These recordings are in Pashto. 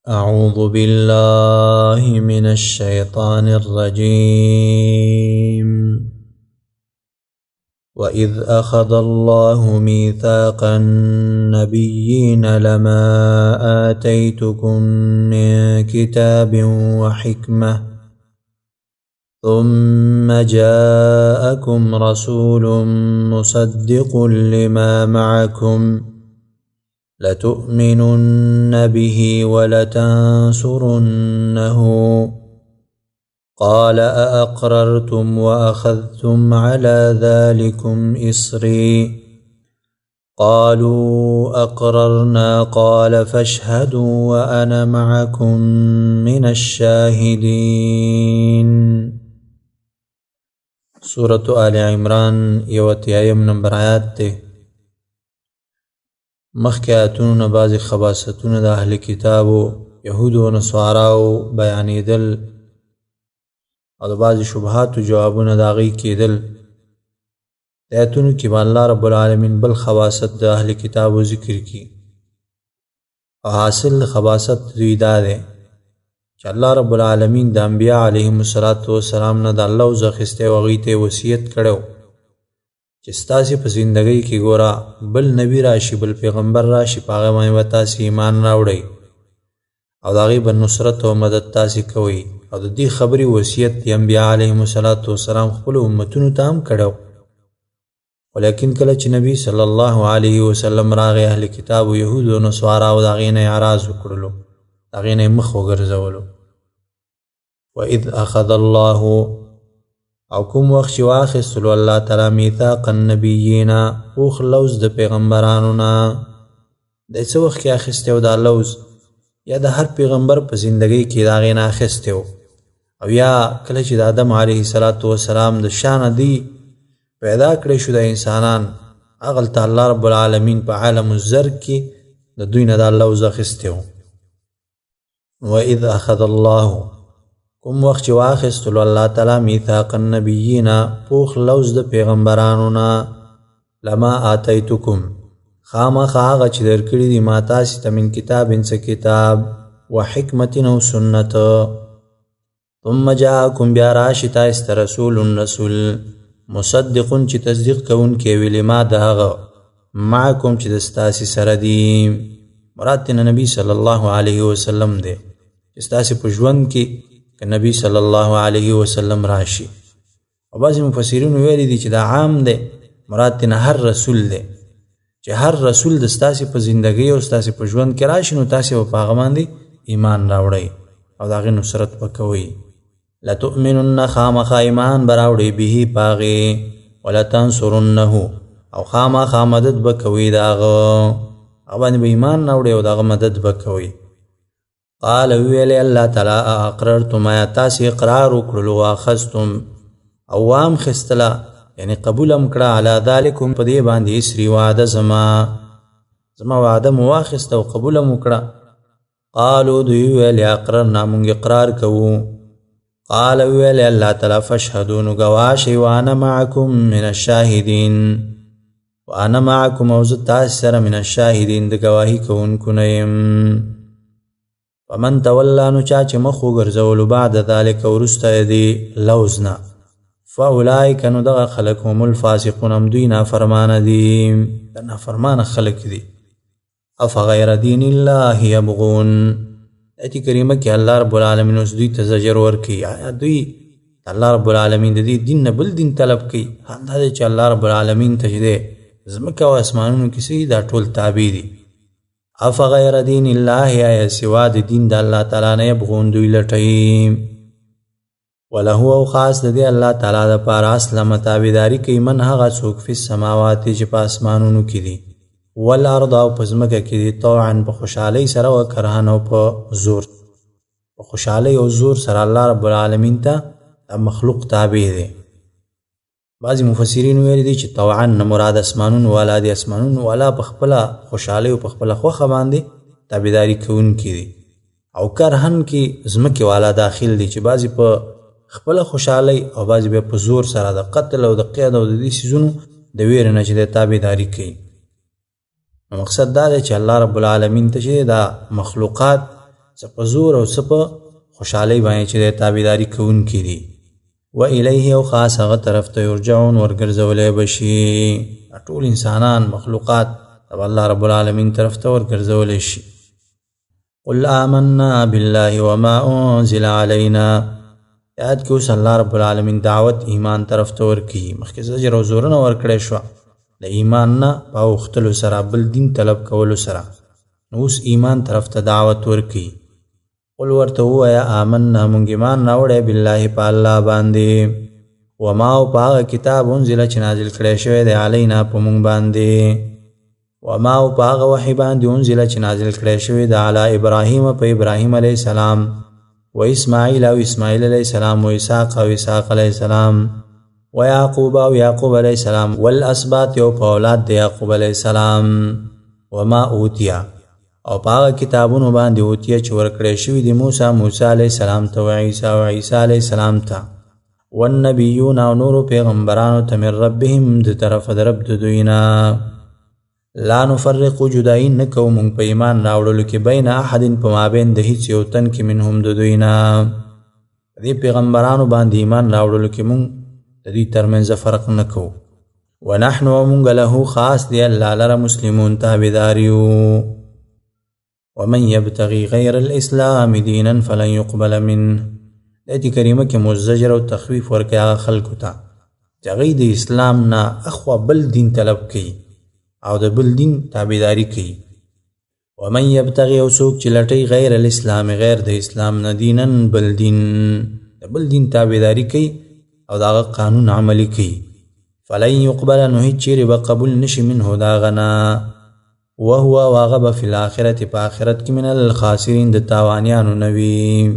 أعوذ بالله من الشيطان الرجيم. وإذ أخذ الله ميثاق النبيين لما آتيتكم من كتاب وحكمة ثم جاءكم رسول مصدق لما معكم لتؤمنن به ولتنصرنه قال أأقررتم وأخذتم على ذلكم إصري قالوا أقررنا قال فاشهدوا وأنا معكم من الشاهدين. سورة آل عمران یوتیایم نمبر آیات تے. مخکې آیاتونو نه بعضې خباثتونه د اهل کتابو یهودو و نصاراو بیانېدل او د بعضې شبهاتو جوابونه د هغوی کېدل. د آیاتونو کې به الله رب العالمین بل خباثت د اهل کتابو ذکر کړي او حاصل د خباثت دوی دا دی چې الله رب العالمین د انبیا علیهم السلام نه د الله وضع اخیستی او هغوی ته وصیت کړی چې ستاسې په زندګۍ کې ګوره بل نبی راشي بل پیغمبر راشي په هغه باندې به تاسې ایمان راوړئ او د هغې به نصرت او مدد تاسې کوئ او د دې خبرې وصیت د انبیا علیهم السلام خپلو امتونو ته هم کړی ولیکن کله چې نبی صلی الله علیه وسلم راغی اهل کتابو یهودو او نصاراو د هغې نه یې اعراض وکړلو د هغې نه یې مخ وګرځولو. وإذ أخذ الله او کوم وخت چې واخیستلو الله تعالی میثاق النبیین پوخ لوز د پیغمبرانو نه. د څه وخت کې اخیستی و دا لوز؟ یا د هر پیغمبر په زندګۍ کې د هغې نه اخیستی و او یا کله چې د آدم علیه السلام د شانه دی پیدا کړی شو د انسانان هغلته الله رب العالمین په عالم الذر کې د دوی نه دا لوز اخیستی و. وإذ أخذ الله کوم وخت چې واخیستلو الله تعالی میثاق النبیین پوخ لوز د پیغمبرانو نه لما آتیتکم خامخا هغه چې درکړي دي ما تاسې ته من کتاب څه کتاب و حکمت او سنت ثم جاءکم بیا راشي تاسې ته رسول مصدق چې تصدیق کوونکی وي لما د هغه معکم چې د ستاسې سره دي. مراد ترنه نبی صلی الله علیه وسلم دی چې ستاسې په ژوند کې که نبی صلی الله علیه وسلم راشي. او بعضې مفسرین ویلي دي چې دا عام دی مراد ترنه هر رسول دی چې هر رسول د ستاسې په زندګۍ او ستاسې په ژوند کې راشي نو تاسې به په هغه باندې ایمان راوړئ او د هغې نصرت به کوئ. لتؤمنن خامخا ایمان به راوړئ به په هغې ولتنصرنه او خامخا مدد به کوئ د هغه باندې به ایمان راوړئ او د هغه مدد به کوئ. قال ویلی الله تعالی اقررتم آیا تاسې اقرار وکړلو واخذتم او وام خستله یعنی قبولم کړه علی ذلکم په دې باندې اسري وعده زما وعده مو واخیسته او قبولم وکړه. قالو دوی ویلی اقررنا مونږ اقرار کوو. قال ویلی الله تعالی فاشهدوا نو ګواه شئ وانا معکم من الشاهدین وانا معکم او زه تاسې سره من الشاهدین د ګواهي کوونکو نه یم. ومن تولا نو چا چې مخ وګرځولو بعد ذلک وروسته دې لوز نه فاولئک نو دغه خلک هم الفاسقون هم دوی نافرمانه دي د نافرمانه خلک دي. افغیر دین الله یبغون ایت کریمه کې الله رب العالمین اوس دوی ته زجر ورکوي دوی الله رب العالمین د دې دین نه بل دین طلب کوي. همدا دی چې الله رب العالمین ته چې دی ځمکه او اسمانونو کې څه دا ټول تابع دي. افغیر دین الله یا سوا د دین د الله تعالی نه یبغون دوی لټوي. وله او خاص د دې الله تعالی دپاره اسلم تابعداري کوي من هغه څوک فی السماوات چې په اسمانونو کې دي والارض او په ځمکه کې دي طوعا په خوشحالۍ سره او کرهن او په زور په خوشحالۍ او زور سره الله رب العالمین ته مخلوق تابع دی. بعضی مفسرین ویلي دي چې طوعا نه مراد اسمانون والا دي اسمانون والا په خپله خوشحالۍ او په خپله خوښه باندې تابعداري کوونکي دي او کرهن کې ځمکې والا داخل دي چې بعضې په خپله خوشحالۍ او بعضې بیا په زور سره د قتل او د قید او د دې څیزونو د ویرې نه چې د تابعداري کوي. مقصد دا دی چې الله رب العالمین ته چې دا مخلوقات څه په زور او څه په خوشحالۍ باندې چې د تابعداري کوونکي دي. و الیه او خاص هغه طرف ته یرجعون ورګرځولی بشي. ټول انسانان مخلوقات د الله رب العالمین طرف ته ورګرځولی شي. قل آمنا بالله وما انزل علینا. یاد کې اوس الله رب العالمین دعوت ایمان طرف ته ورکوي. مخکې زجر او زورونه ورکړی شوه د ایمان نه په اوښتلو سره، بل دین طلب کولو سره. نو اوس ایمان طرف ته دعوت ورکوي. قل ورته ووایه آمنا مونږ ایمان راوړی بالله په الله باندې، وما او په هغه کتاب انزله چې نازل کړی شوی دی علینا په مونږ باندې، وما او په هغه وحی باندې انزله چې نازل کړی شوی دی علی ابراهیم په ابراهیم علیه السلام، و اسماعیل او اسماعیل علیه السلام، و اسحاق او اسحاق علیه السلام، و یعقوب او یعقوب علیه السلام، والاسباط او په اولاد د یعقوب علیه السلام، وما اوتیا او په هغه کتابونو باندې اوتیه چې ورکړی شوي دي موسی علیه السلام ته، و عیسی او عیسی علیه السلام ته، والنبیون او نورو پیغمبرانو ته من ربهم د طرفه د رب د دوی نه، لا نفرق جدایي نه کوو مونږ په ایمان راوړلو کې بین احد په مابین د هیڅ یو تن کې منهم د دوی نه. په دې پیغمبرانو باندې ایمان راوړلو کې مونږ د دوی ترمنځ فرق نه کوو. ونحن ومونږ له خاص دی الله لره مسلمون تابعدار یو. ومن يبتغي غیر الاسلام دینا فلن يقبل منه. د آیت کریمه کې مزجر او تخویف ورکوي هغه خلکو ته چې هغوی د اسلام نه اخوا بل دین طلب کوي او د بل دین تابعداري کوي. ومن یبتغي او څوک چې لټوي غیر الاسلام غیر د اسلام نه دینن بل دین، د بل دین تابعداري کوي او د هغه قانون عملي کوي، فلن يقبل نو هیڅ چیرې به قبول نشي منه د هغه نه، وهو واغه به فی الاخرة په آخرت کې من الخاسرین د تاوانیانو نه وي.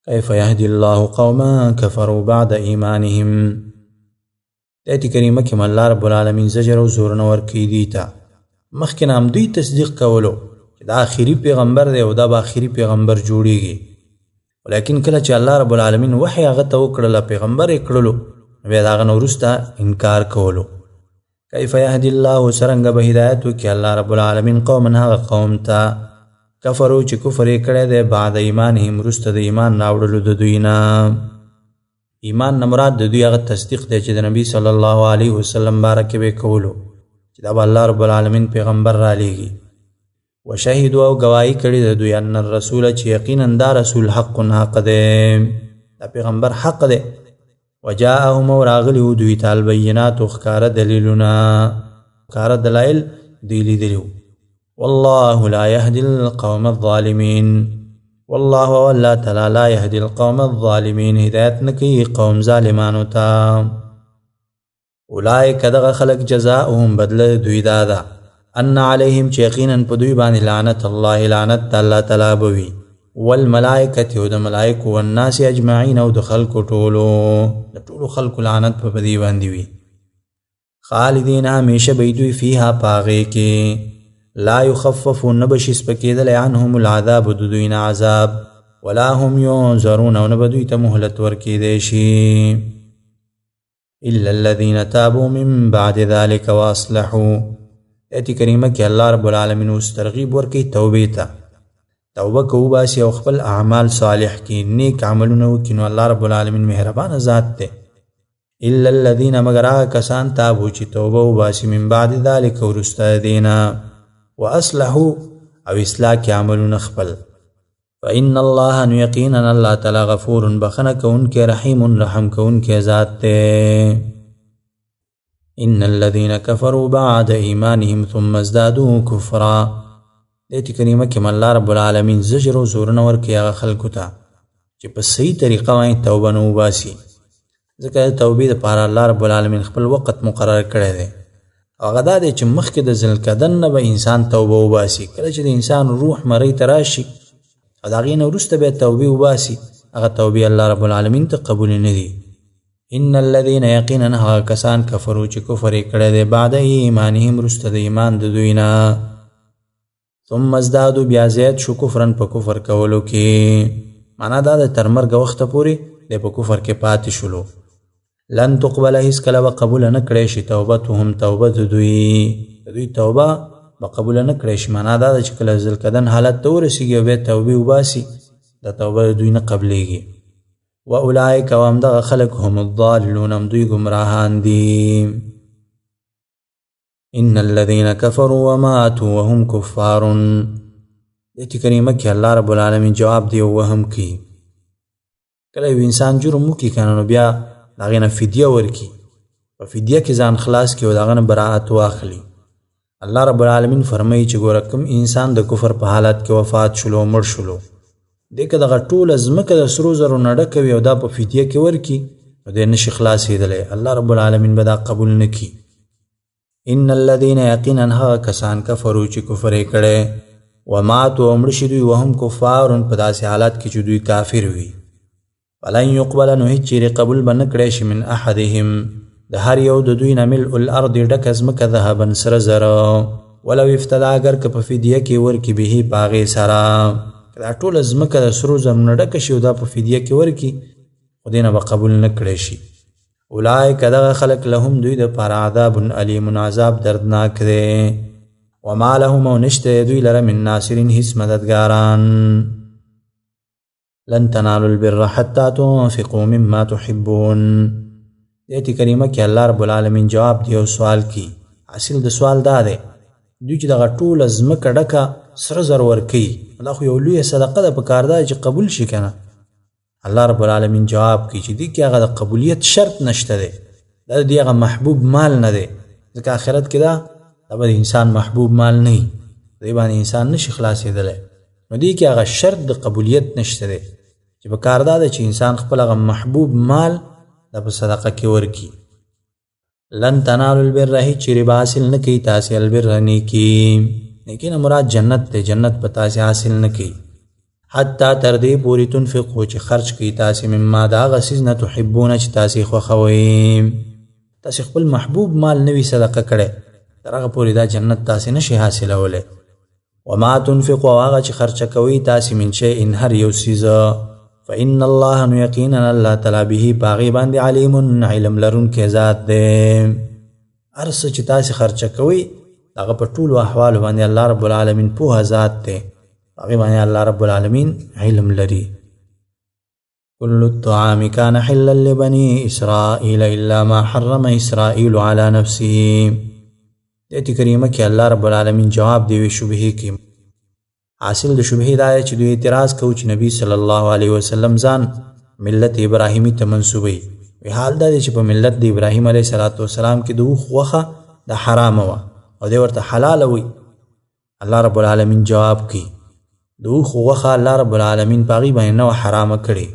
کیف یهدی الله قوما کفروا بعد ایمانهم. د آیت کریمه کې الله رب العالمین زجر او زورونه ورکوي دوی ته. مخکې نه هم دوی تصدیق کولو چې دا آخري پیغمبر دی او دا به آخري پیغمبر جوړیږي، ولیکن کله چې الله رب العالمین وحی هغه ته وکړله، پیغمبر یې کړلو، بیا د هغه نه وروسته انکار کولو. کیف یهدی الله څرنګه به هدایت وکړي الله رب العالمین قوما هغه قوم ته کفرو چې کفر یې کړی دی بعد ایمانهم وروسته د ایمان راوړلو د دوی نه. ایمان نه مراد د دوی هغه تصدیق دی چې د نبی صلی الله علیه وسلم باره کې به یې کولو چې دا به الله رب العالمین پیغمبر رالیږي. وشهدوا او ګواهي کړي د دوی ان الرسول چې یقینا دا رسول حق دی، دا پیغمبر حق دی. وجاءهم راغلی و دوی ته البینات ښکاره دلیلونه، ښکاره دلایل دوی لیدلي وو. والله لا يهدي القوم الظالمین. والله والله تعالی لا يهدي القوم الظالمین هدایت نه کوي قوم ظالمانو ته. اولئک دغه خلق جزاؤهم بدله دوی دا ده ان علیهم چې یقینا په دوی باندې لعنت الله لعنت الله تعالی به وي، والملائکة او د ملائکو، والناس اجمعین او د خلکو ټولو، د ټولو خلکو لعنت په دې باندې وي. خالدین همیشه به دوی فیها پاغې کې، لا یخفف نه بشي سپکېدلی عنهم العذاب د دوی نه عذاب، ولا هم ینظرون او نه به دوی ته مهلت ورکېدی شي. الا الذین تابوا من بعد ذلك واصلحوا. آیت کریمه کې الله رب العالمین اوس ترغیب ورکوي توبې ته. توبه که وباسي او خپل اعمال صالح کړي، نیک عملونه وکړي، نو الله رب العالمین مهربانه ذات دی. الا الذین مگر هغه کسان تابو چې توبه وباسي من بعد ذلک وروسته دې نه، واصلحوا او اصلاح کړي عملونه خپل، فإن الله نو یقینا الله تعالی غفور بخنه کوونکی رحیم رحم کوونکی ذات دی. ان الذین کفروا بعد ایمانهم ثم ازدادوا کفرا. آیت کریمه کې الله رب العالمین زجر او زورونه ورکوي هغه خلکو ته چې په صحیح طریقه باندې توبه نه وباسي. ځکه د توبې دپاره الله رب العالمین خپل وخت مقرر کړی دی. هغه دا دی چې مخکې د ذوالقعدې نه به انسان توبه وباسي. کله چې د انسان روح مرۍ ته راشي او د هغې نه وروسته بیا توبې وباسي، هغه توبې الله رب العالمین ته قبول نه دي. ان الذین یقینا هغه کسان کفرو چې کفر یې کړی دی بعد ایمانهم وروسته د ایمان د دوی نه، ثم ازدادوا بیا زیات شو کفرن په کفر کولو کې، معنا دا د تر مرګه وخته پورې د په کفر کې پاتې شولو. لن تقبل هیڅ کله به قبول نه کړی شي توبتهم توبه د دوی توبه به قبول نه کړی شي. معنا دا ده چې کله ذوالقدن حالت ته ورسېږي او بیا توبې وباسي دا توبه دوی نه قبلیږي. و اولئک او همدغه خلک هم الضالون هم دوی ګمراهان دي. ان الذين كفروا وماتوا وهم كفار دې کریمه کې الله رب العالمین جواب دی وهم کی کله یو انسان جرم وکړي کنه نو بیا دغه نه فدیه ورکړي په فدیه کې ځان خلاص کړي او دغه نه براءت واخلي. الله رب العالمین فرمایي چې ګوره کوم انسان د کفر په حالت کې وفات شلو مړ شلو دې که دغه ټوله ځمکه د سرو زرو نه ډکه وي او دا په فدیه کې ورکړي نو دی نشي خلاصېدلی. الله رب العالمین به دا قبول نه کړي. ان الذين یقینا هغه کسان کفرو چې کفر یې کړی وماتوا او مړه شي دوی وهم کفار په داسې حالت کې چې دوی کافر وي فلن يقبل نو هیڅ چیرې قبول به نه کړی شي من احدهم د هر یو د دوی نه ملء الارض ډکه ځمکه ذهبا سره زره ولو افتدا اگر که په فدیه کې ورکړي به په هغې سره دا ټوله ځمکه د سرو زرو نه ډکه شي او دا په فدیه کې ورکړي خو دې نه به قبول نه کړی شي. اولئک دغه خلک لهم دوی دپاره عذاب علیم عذاب دردناک دی وما لهم او نشته دوی لره من ناصرین هیڅ مددګاران. لن تنالوا البر حتى تنفقوا مما تحبون دې کریمه کې الله رب العالمین جواب دی او سوال کی. حاصل د سوال دا دی دوی چې دغه ټوله ځمکه ډکه سره زر ورکوي دا خو یو لویه صدقه ده پکار ده چې قبول شي کنه. الله رب العالمین جواب کی چې دې کې هغه د قبولیت شرط نشته دی دا د هغه محبوب مال نه دی ځکه آخرت کې دا به انسان محبوب مال نه وي دې باندې انسان نشي خلاصېدلی نو دې کې هغه شرط د قبولیت نشته دی چې پکار دا ده چې انسان خپل هغه محبوب مال دا په صدقه کې ورکړي. لن تنالوا البر هیڅ چیرې به حاصل نه کوي تاسې البر نیکي نیکي نه مراد جنت دی جنت به تاسې حاصل نه کوي حتی تر دې پورې تنفقو چې خرچ کوي تاسې مما د هغه څیز نه تحبونه چې تاسې خوښوئ تاسې خپل محبوب مال نه وي صدقه کړی تر هغه پورې دا جنت تاسې نشي حاصلولی. وما تنفقو او هغه چې خرچه کوئ تاسې من شیء هر یو څیزه فإن الله نو یقینا الله تعالی به په هغې باندې علیم علم لرونکی ذات دی. هر څه چې تاسې خرچه کوئ هغه په ټولو احوالو باندې الله رب العالمین پوهه ذات دی هغې باندې الله رب العالمین علم لري. كل الطعام كان حلا لبني إسرائيل إلا ما حرم إسرائيل على نفسه دې کریمه کې الله رب العالمین جواب دی شبهه کې. حاصل د شبهه دا چې دوی اعتراض کوي چې نبی صلی الله علیه وسلم ځان ملت ابراهیمی ته منسوبوي وی حال دا چې په ملت د ابراهیم علیه السلام کې د اوښ غوښه د حرام وه او دی ورته حلاله وي. الله رب العالمین جواب کوي د اوښ غوښه الله رب العالمین په هغې باندې نه وه حرامه کړې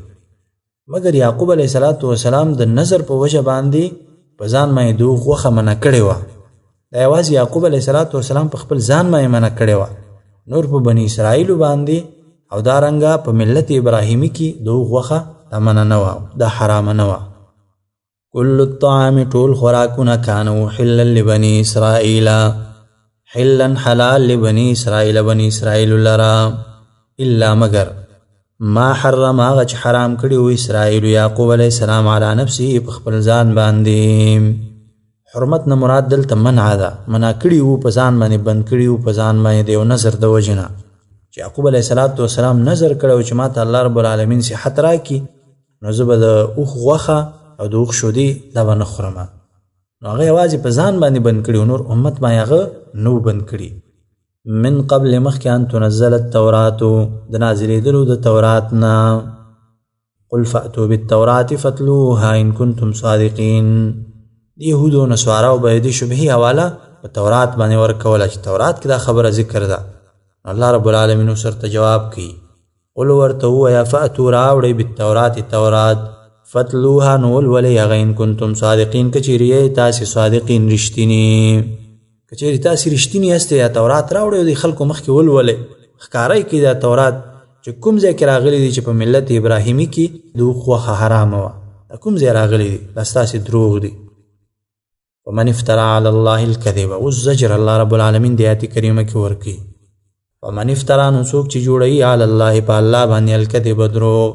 مګر یعقوب علیه السلام د نظر په وجه باندې په ځان باندې د اوښ غوښه منع کړې وه. دا یوازې یعقوب علیه السلام په خپل ځان باندې منع کړې وه نور په بني اسرائیلو باندې او دارنګه په ملت ابراهیمی کې د اوښ غوښه دا منع نه وه دا حرامه نه وه. کل الطعام ټول خوراکونه کانو حلا لبني اسرائیل حلا حلال لبني اسرائیل بني اسرائیل لرا الا مگر ما حرم هغه چې حرام کړي و اسرائیل یعقوب علیه السلام علی نفسه په خپل ځان باندې. حرمت نه مراد دلته منع ده منع کړي وو په ځان باندې بند کړي وو په ځان باندې د یو نظر د وجې نه چې یعقوب علیه السلام نظر کړی چې ما ته الله رب العالمین صحت راکړي نو زه به د اوښ غوښه او د اوښ شودې دا به نه خورم نو هغه یوازې په ځان باندې بند کړي نور امت باندې هغه نو بند کړي. من قبل مخکې ان تنزل التورات د نازلېدلو د تورات نه قل فأتوا بالتورات فاتلوها ان کنتم صادقین. د یهودو نصاراو به دې شبهې حواله په تورات باندې ورکوله چې تورات کې دا خبره ذکر ده. الله رب العالمین ورته جواب کوي قل ورته ووایه فأتوا راوړئ بالتورات تورات فتلوها نو ولولئ هغه ان کنتم صادقین که چیرې یې تاسې صادقین رښتیني که چیرې تاسې رښتیني یاستئ یا تورات راوړئ او د خلکو مخکې ولولئ ښکاره کړئ دا تورات چې کوم ځای کې راغلی دی چې په ملت ابراهیمي کې د اوښ غوښه حرامه وه دا کوم ځای راغلی دی دا ستاسې دروغ دی. ومن افترى على الله الكذب والزجر الله رب العالمین د آیت کریمه کې ورکوي. ومن افترى نو څوک چې جوړوي على الله په الله باندې الکذب دروغ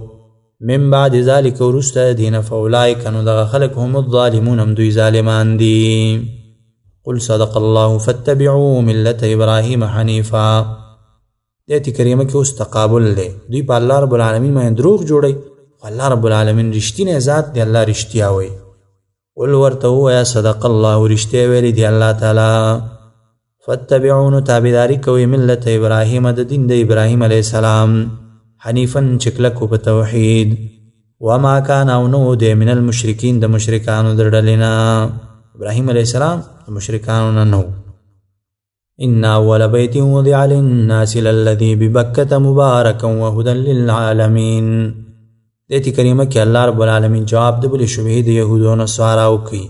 من بعد ذلك وروسته دینه فاولئک نو دغه خلک هم الظالمون هم دوی ظالمان دي. قل صدق الله فاتبعوا ملت ابراهیم حنیفا. دیتی کریمه کې اوس تقابل دی. دوی په الله رب العالمین باندې دروغ جوړي، الله رب العالمین رښتینی ذات دی، الله رښتیا وایي. قل ورته ووایه صدق الله، رښتیا ویلي دی الله تعالی. فاتبعوا تابعداري کوي ملت ابراهیم، د دین د ابراهیم علیه السلام، حنیفا چې کلک په توحید، وما کان او نو دی من المشرکین د مشرکانو د ډلې نه. ابراهیم علیه السلام د مشرکانو نه نو. ان اول بیت وضع للناس للذی ببکة مبارکا وهدى للعالمین. دیتی کریمه کې الله رب العالمین جواب د بلې شبهې د یهودو او نصاراو کوي،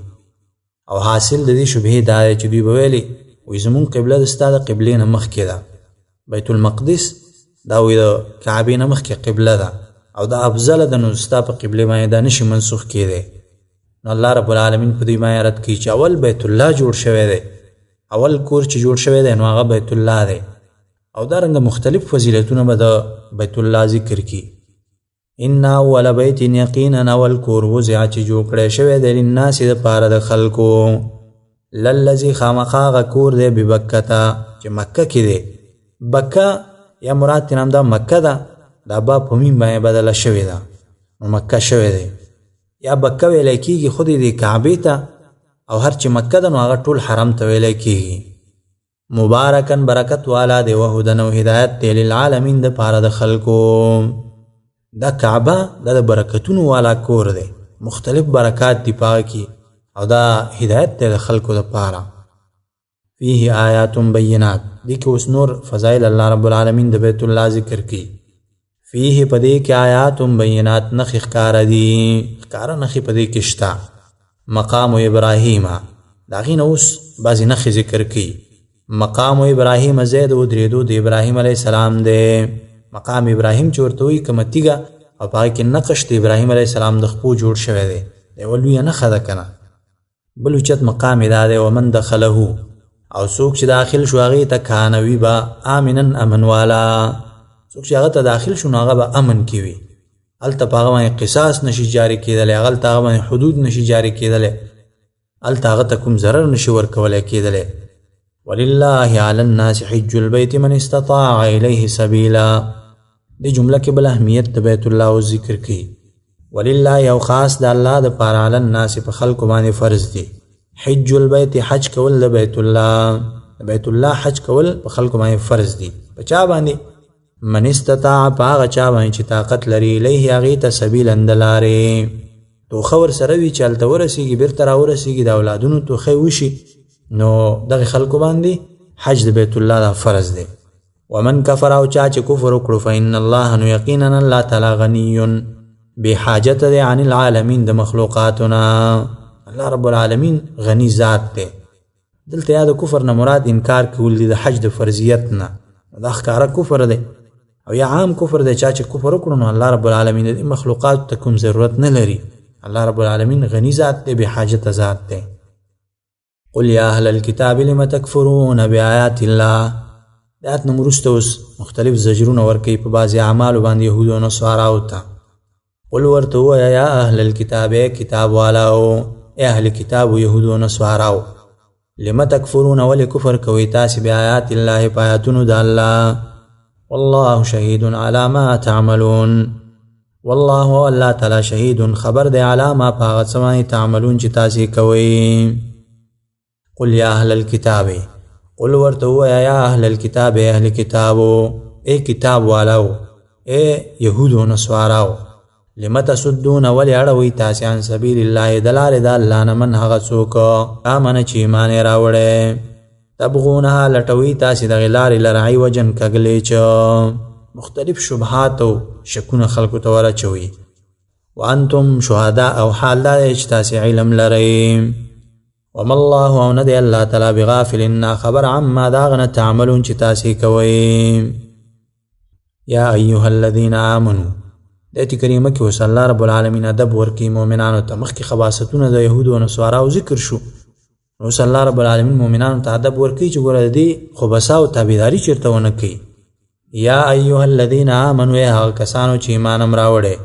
او حاصل د دې شبهې دا دی چې دوی به ویلي وایي زمونږ قبله د ستا د قبلې نه مخکې ده، بیت المقدس دا وایي د کعبې نه مخکې قبله ده او دا افضله ده، نو ستا په قبلې باندې دا نشي منسوخ کېدی. نو الله رب العالمین په دوی باندې رد کوي چې اول بیت الله جوړ شوی دی، اول کور چې جوړ شوی دی نو هغه بیت الله دی، او دارنګه مختلف فضیلتونه به د بیت الله ذکر کی. ان اول بیت یقینا اول کور وضع چې جوړ کړی شوی دی للناس دپاره د خلکو، للذي خامخا هغه کور دی ببکته چې مکه کې دی. بکه یا مراد ترې دا مکه ده، دا با په میم باندې بدله شوې ده نو مکه شوی دی، یا بکه ویلی کېږي خو د کعبې ته، او هر چې مکه ده نو هغه ټول حرم ته ویلی کېږي. مبارکن برکت والا دی، وهدن او هدایت دی للعالمین دپاره د خلکو. دا کعبه دا د برکتونو والا کور دی، مختلف برکات دی پاکه کې، او دا هدایت دی د خلکو دپاره. فیه آیات بینات، دی کې اوس نور فضایل الله رب العالمین د بیت الله ذکر کی. فیه پدې کې آیات بینات، نخې ښکاره دي، ښکاره نخې پدې کې شته. مقام ابراهیم، د هغې نه اوس بعضې نښې ذکر کی. مقام ابراهیم ځای د ودرېدو د ابراهیم علیه السلام دی. مقام ابراهیم چې ورته وایي کومه تیږه او په هغې کې نقش د ابراهیم علیه السلام د خپو جوړ شوی دی، د یوه لویه نښه ده که نه. بل اوچت مقام یې دا دی ومن دخله، او څوک چې داخل شو هغې ته کان وي به آمنا امن والا، څوک چې هغه ته داخل شو نو هغه به امن کې وي، هلته په هغه باندې قصاص نشي جاري کېدلی، هلته هغه باندې حدود نشي جاري کېدلی، هلته هغه ته کوم ضرر نشي ورکولی کېدلی. ولله علی الناس حج البیت من استطاع الیه سبیلا. دې جمله کې بل اهمیت د بیت الله او ذکر کی. ولله یو خاص د الله د پاره علی الناس په خلکو باندې فرض دی، حج البیت حج کول د بیت الله، بیت الله حج کول په خلکو باندې فرض دی. په چا باندې؟ من استطاع، په هغه چا باندې چې طاقت لري، الیه هغې ته سبیلا د لارې، توخه ورسره وي چې هلته ورسېږي بېرته راورسېږي، د اولادونو توخه وشي، نو دغه خلکو باندې حج د بیت الله دا فرض دی. ومن کفر، او چا چې کفر وکړو، فإن الله، نو یقینا الله تعالی غنی بې حاجت دی عن العالمین د مخلوقاتنا. الله رب العالمین غنی ذات دی. دلته یا د کفر نه مراد انکار کول دی د حج د فرضیت نه، دا ښکاره کفر دی، او یا عام کفر دی چا چې کفر وکړو نو الله رب العالمین د مخلوقات ته کوم ضرورت نه لري. الله رب العالمین غنی ذات دی، بې حاجت ذات دی. قل یا اهل الكتاب لم تکفرون بآیات الله. د آیات نه وروسته اوس مختلف زجرونه ورکوي په بعضې اعمالو باندې یهودو او نصاراو ته. قل ورته ووایه یا اهل الكتاب، ای کتاب والاو، ای اهل کتابو یهودو او نصاراو، لم تکفرون، ولې کفر کوئ تاسې بآیات الله په آیاتونو د الله، والله شهید علی ما تعملون، والله الله تعالی شهید خبر دی علی ما په هغه څه باندې تعملون چې تاسې کوئ. قل یا اهل الكتاب، قل ورته ووایه یا اهل الكتاب، ای اهل کتابو، ای کتاب والاو، ای یهودو او نصاراو، لم تصدون، ولې اړوئ تاسې عن سبیل الله د لارې د الله نه، من هغه څوک آمنه چې ایمان یې راوړی، تبغونها لټوئ تاسې دغې لارې لره عوجا کږلېچ، مختلف شبهات او شکونه خلکو ته ور اچوئ. وانتم شهدا، او حال دا دی چې تاسې علم لرئ. وما الله، او نه دی الله تعالی بغافل نا خبر عما دا هغه نه تعملون چې تاسې کوئ. یا ایها الذین آمنوا، د آیت کریمه کې اوس الله رب العالمین ادب ورکوي مؤمنانو ته. مخکې خباستونه د یهودو او نصاراو ذکر شو، اوس الله رب العالمین مؤمنانو ته ادب ورکوي چې ګوره د دې خبثا او تابعداري چېرته ونه کوي. یا ایها الذین آمنوا، ای هغه کسانو چې ایمان هم راوړی،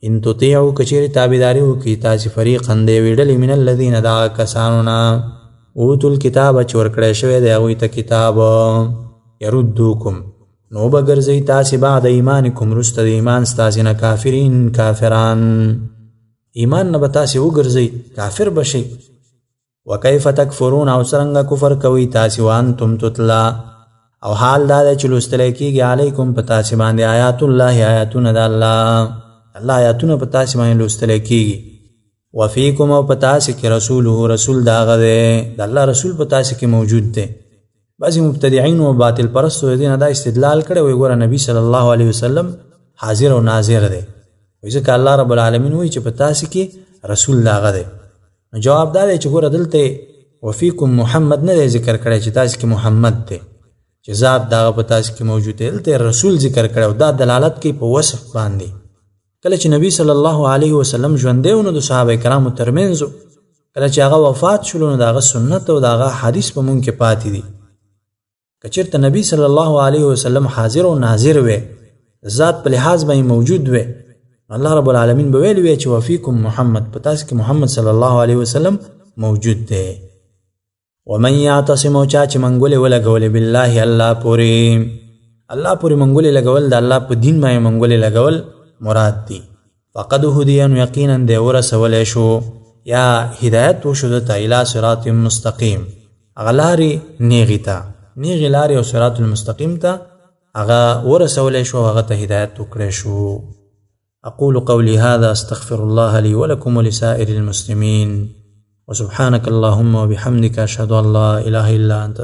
ان تطیعوا، که چیرې تابعداري وکړي تاسې فریقا د یوې ډلې من الذین د هغه کسانو نه، اوتو الکتاب چې ورکړی شوی دی هغوی ته کتاب یردوکم نو به ګرځئ تاسې بعد ایمانکم وروسته د ایمان ستاسې نه کافرین کافران ایمان نه به تاسې وګرځئ کافر به شئ وکیف تکفرون او څرنګه کفر کوئ تاسې وانتم تتلا او حال دا دی چې لوستلی کېږي علیکم په تاسې باندې آیات الله آیاتونه د الله آیاتونه په تاسې باندې لوستلی کېږي وفیکم او په تاسې کې رسوله رسول د هغه دی د الله رسول په تاسې کې موجود دی بعضې مبتدعین و باطل پرستو د دې نه دا استدلال کړی وایي ګوره نبي صلی الله علیه وسلم حاضر او ناظر دی وایي ځکه الله رب العالمین وایي چې په تاسې کې رسول د هغه دی نو جواب دا دی چې ګوره دلته وفیکم محمد نه دی ذکر کړی چې تاسې کې محمد دی چې ذات د هغه په تاسې کې موجود دی دلته رسول ذکر کړی او دا دلالت کوي په وصف باندې کله چې نبی صلی الله علیه وسلم ژوندی و نو د صحابه کرامو ترمنځ کله چې هغه وفات شولو نو د هغه سنت او د هغه حدیث په مونږ کې پاتې دي که چېرته نبی صلی الله علیه وسلم حاضر او ناظر وی ذات په لحاظ باندې موجود وی الله رب العالمین به ویلی وی چې وفیکم محمد په تاسې کې محمد صلی الله علیه وسلم موجود دی ومن یعتصم او چا چې منګولې ولګولې بالله الله پورې منګولې لګول د الله په دین باندې منګولې لګول مراد دی فقد هدی نو یقینا دی ورسولی شو یا هدایت وشو دته الی صراط مستقیم هغه لارې نیغې ته نیغې لارې او صراط المستقیم ته هغه ورسولی شو هغه ته هدایت وکړی شو اقول قولي هذا استغفر الله لي ولكم ولسائر المسلمين وسبحانك اللهم وبحمدك أشهد أن لا إله إلا أنت